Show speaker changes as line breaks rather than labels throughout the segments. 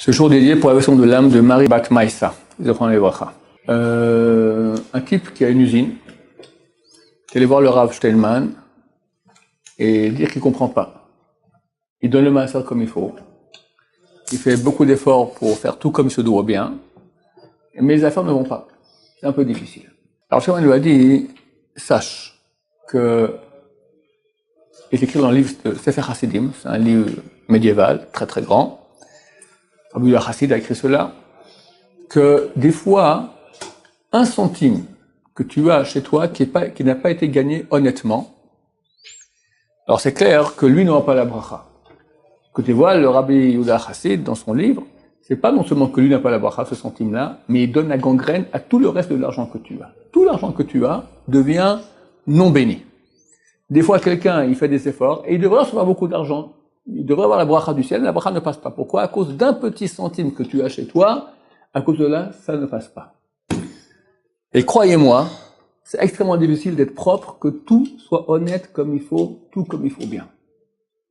Ce jour dédié pour la version de l'âme de Marie Bat Maïssa. Un type qui a une usine, qui allait voir le Rav Steinman et dire qu'il ne comprend pas. Il donne le masseur comme il faut. Il fait beaucoup d'efforts pour faire tout comme il se doit bien, mais les affaires ne vont pas. C'est un peu difficile. Alors Steinman lui a dit, sache que, il est écrit dans le livre de Sefer Hasidim, c'est un livre médiéval, très très grand. Rabbi Hassid a écrit cela, que des fois, 1 centime que tu as chez toi qui n'a pas été gagné honnêtement, alors c'est clair que lui n'aura pas la bracha. Que tu vois, le Rabbi Yehuda Hassid, dans son livre, c'est pas non seulement que lui n'a pas la bracha, ce centime-là, mais il donne la gangrène à tout le reste de l'argent que tu as. Tout l'argent que tu as devient non béni. Des fois, quelqu'un, il fait des efforts, et il devrait recevoir beaucoup d'argent. Il devrait avoir la bracha du ciel, la bracha ne passe pas. Pourquoi? À cause d'un petit centime que tu as chez toi, à cause de là, ça ne passe pas. Et croyez-moi, c'est extrêmement difficile d'être propre, que tout soit honnête comme il faut, tout comme il faut bien.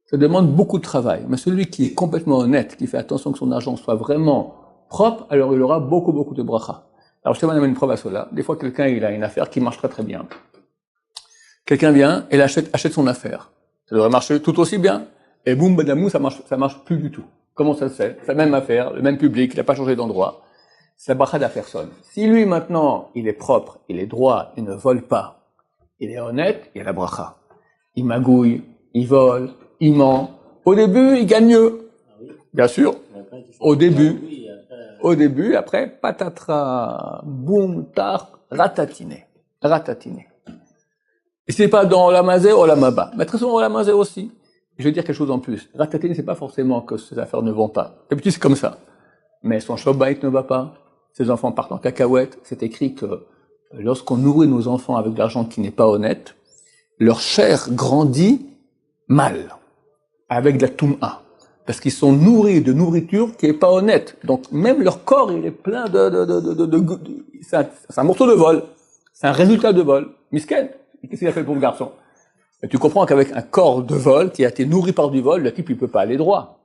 Ça demande beaucoup de travail. Mais celui qui est complètement honnête, qui fait attention que son argent soit vraiment propre, alors il aura beaucoup de bracha. Alors je te donne une preuve à cela. Des fois, quelqu'un, il a une affaire qui marche très bien. Quelqu'un vient et achète son affaire. Ça devrait marcher tout aussi bien. Et boum, badamou, ça marche plus du tout. Comment ça se fait? C'est la même affaire, le même public, il n'a pas changé d'endroit. C'est la bracha de la personne. Si lui, maintenant, il est propre, il est droit, il ne vole pas, il est honnête, il y a la bracha. Il magouille, il vole, il ment. Au début, il gagne mieux. Bien sûr. Au début, après, patatras, boum, tar, ratatiné. Et c'est pas dans Olamazé ou Olamaba. Mais très souvent Olamazé aussi. Je vais dire quelque chose en plus. Ratatiner, c'est pas forcément que ses affaires ne vont pas. D'habitude, c'est comme ça. Mais son shop-bait ne va pas. Ses enfants partent en cacahuète. C'est écrit que lorsqu'on nourrit nos enfants avec de l'argent qui n'est pas honnête, leur chair grandit mal. Avec de la toum'a. Parce qu'ils sont nourris de nourriture qui est pas honnête. Donc, même leur corps, il est plein c'est un morceau de vol. C'est un résultat de vol. Misken. Qu'est-ce qu'il a fait pour le garçon? Et tu comprends qu'avec un corps de vol qui a été nourri par du vol, le type il peut pas aller droit.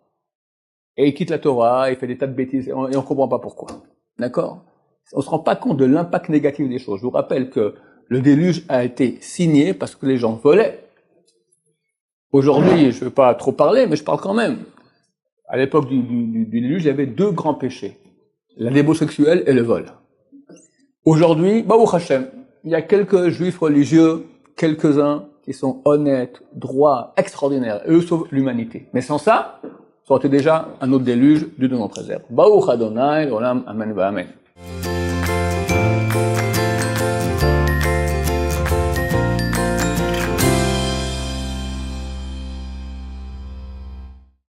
Et il quitte la Torah, il fait des tas de bêtises, et on comprend pas pourquoi. D'accord? On se rend pas compte de l'impact négatif des choses. Je vous rappelle que le déluge a été signé parce que les gens volaient. Aujourd'hui, je veux pas trop parler, mais je parle quand même. À l'époque du déluge, il y avait 2 grands péchés. La débauche sexuelle et le vol. Aujourd'hui, Baruch Hashem, il y a quelques juifs religieux, quelques-uns, qui sont honnêtes, droits, extraordinaires. Eux sauvent l'humanité. Mais sans ça, ça aurait été déjà un autre déluge, Dieu de nous préserve. Baruch Adonai, Olam, Amen, Amen.